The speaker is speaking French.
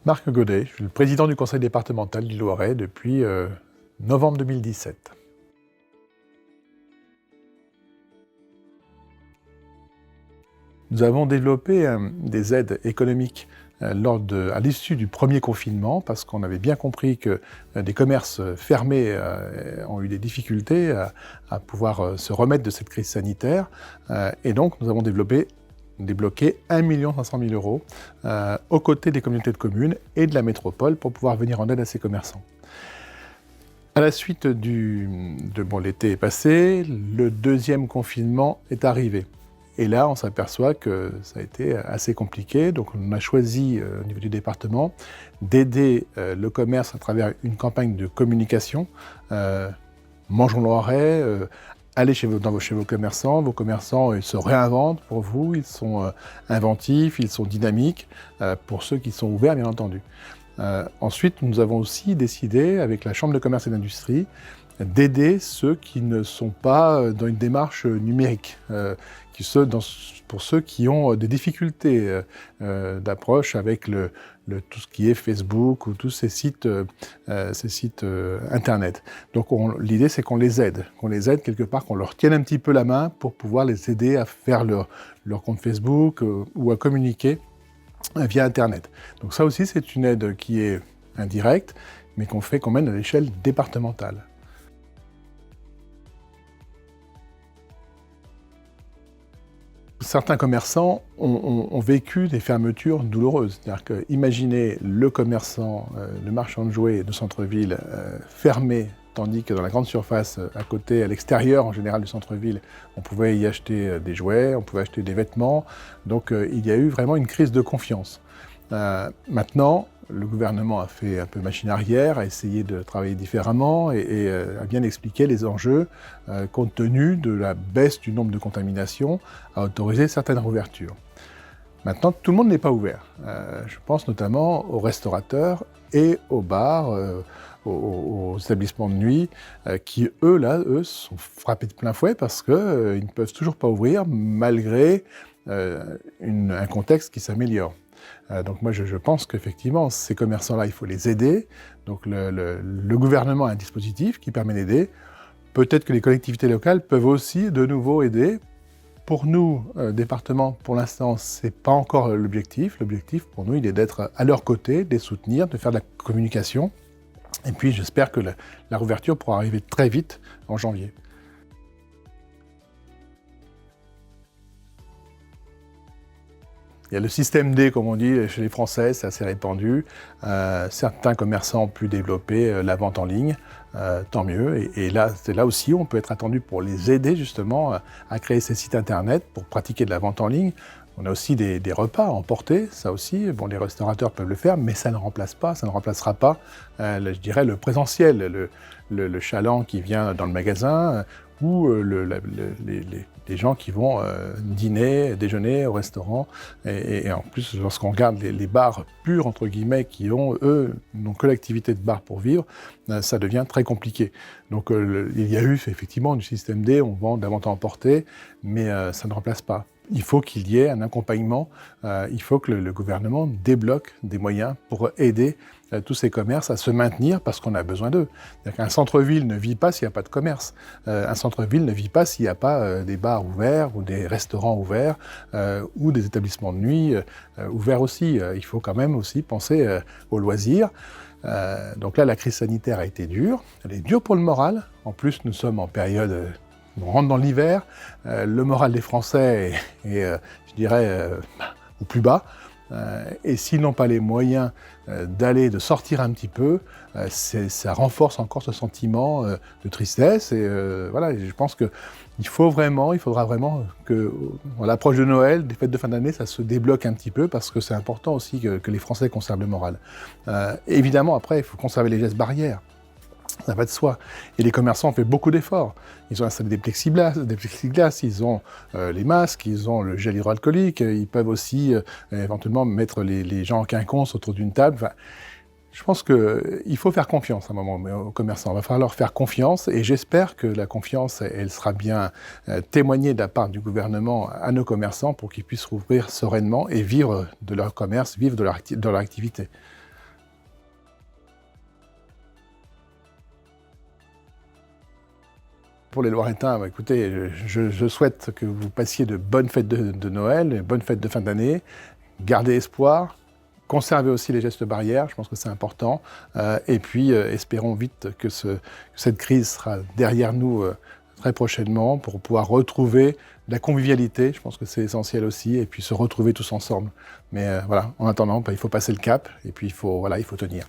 Marc Godet, je suis le président du conseil départemental du Loiret depuis novembre 2017. Nous avons développé des aides économiques à l'issue du premier confinement parce qu'on avait bien compris que des commerces fermés ont eu des difficultés à pouvoir se remettre de cette crise sanitaire. Et donc nous avons débloqué 1 500 000 € aux côtés des communautés de communes et de la métropole pour pouvoir venir en aide à ces commerçants. À la suite l'été est passé, le deuxième confinement est arrivé. Et là, on s'aperçoit que ça a été assez compliqué. Donc, on a choisi, au niveau du département, d'aider le commerce à travers une campagne de communication. Mangeons Loiret, allez chez vos commerçants. Vos commerçants, ils se réinventent pour vous. Ils sont inventifs, ils sont dynamiques, pour ceux qui sont ouverts, bien entendu. Ensuite, nous avons aussi décidé, avec la Chambre de commerce et d'industrie, d'aider ceux qui ne sont pas dans une démarche numérique, pour ceux qui ont des difficultés d'approche avec tout ce qui est Facebook ou tous ces sites Internet. Donc l'idée, c'est qu'on les aide quelque part, qu'on leur tienne un petit peu la main pour pouvoir les aider à faire leur compte Facebook ou à communiquer via Internet. Donc ça aussi, c'est une aide qui est indirecte, mais qu'on mène à l'échelle départementale. Certains commerçants ont vécu des fermetures douloureuses. C'est-à-dire que, imaginez le commerçant, le marchand de jouets de centre-ville fermé, tandis que dans la grande surface, à côté, à l'extérieur en général du centre-ville, on pouvait y acheter des jouets, on pouvait acheter des vêtements. Donc il y a eu vraiment une crise de confiance. Maintenant, le gouvernement a fait un peu machine arrière, a essayé de travailler différemment et a bien expliqué les enjeux, compte tenu de la baisse du nombre de contaminations, a autorisé certaines réouvertures. Maintenant, tout le monde n'est pas ouvert. Je pense notamment aux restaurateurs et aux bars, aux établissements de nuit, qui, eux, sont frappés de plein fouet parce qu'ils ne peuvent toujours pas ouvrir malgré un contexte qui s'améliore. Donc moi, je pense qu'effectivement, ces commerçants-là, il faut les aider. Donc le gouvernement a un dispositif qui permet d'aider. Peut-être que les collectivités locales peuvent aussi de nouveau aider. Pour nous, département, pour l'instant, ce n'est pas encore l'objectif. L'objectif, pour nous, il est d'être à leur côté, de les soutenir, de faire de la communication. Et puis, j'espère que la réouverture pourra arriver très vite en janvier. Il y a le système D, comme on dit, chez les Français, c'est assez répandu. Certains commerçants ont pu développer la vente en ligne, tant mieux. Et là, c'est là aussi où on peut être attendu pour les aider justement à créer ces sites internet pour pratiquer de la vente en ligne. On a aussi des repas à emporter, ça aussi. Bon, les restaurateurs peuvent le faire, mais ça ne remplacera pas, je dirais, le présentiel, le chaland qui vient dans le magasin ou les gens qui vont dîner, déjeuner au restaurant. Et en plus, lorsqu'on regarde les bars purs, entre guillemets, qui n'ont que l'activité de bar pour vivre, ça devient très compliqué. Donc il y a eu effectivement du système D, on vend de la vente à emporter, mais ça ne remplace pas. Il faut qu'il y ait un accompagnement, il faut que le gouvernement débloque des moyens pour aider tous ces commerces à se maintenir parce qu'on a besoin d'eux. Un centre-ville ne vit pas s'il n'y a pas de commerce. Un centre-ville ne vit pas s'il n'y a pas des bars ouverts ou des restaurants ouverts ou des établissements de nuit ouverts aussi. Il faut quand même aussi penser aux loisirs. Donc là, la crise sanitaire a été dure. Elle est dure pour le moral. En plus, nous sommes en période... on rentre dans l'hiver. Le moral des Français est je dirais, au plus bas. Et s'ils n'ont pas les moyens de sortir un petit peu, ça renforce encore ce sentiment de tristesse. Et voilà, je pense qu'il faudra vraiment que, à l'approche de Noël, des fêtes de fin d'année, ça se débloque un petit peu parce que c'est important aussi que les Français conservent le moral. Évidemment, après, il faut conserver les gestes barrières. Ça va de soi. Et les commerçants ont fait beaucoup d'efforts. Ils ont installé des plexiglas, ils ont les masques, ils ont le gel hydroalcoolique, ils peuvent aussi éventuellement mettre les gens en quinconce autour d'une table. Enfin, je pense qu'il faut faire confiance à un moment aux commerçants. Il va falloir leur faire confiance et j'espère que la confiance, elle sera bien témoignée de la part du gouvernement à nos commerçants pour qu'ils puissent rouvrir sereinement et vivre de leur commerce, vivre de leur activité. Pour les Loiretains, écoutez, je souhaite que vous passiez de bonnes fêtes de Noël, de bonnes fêtes de fin d'année. Gardez espoir, conservez aussi les gestes barrières, je pense que c'est important. Et puis, espérons vite que cette crise sera derrière nous très prochainement pour pouvoir retrouver de la convivialité, je pense que c'est essentiel aussi, et puis se retrouver tous ensemble. Mais voilà, en attendant, il faut passer le cap et puis il faut tenir.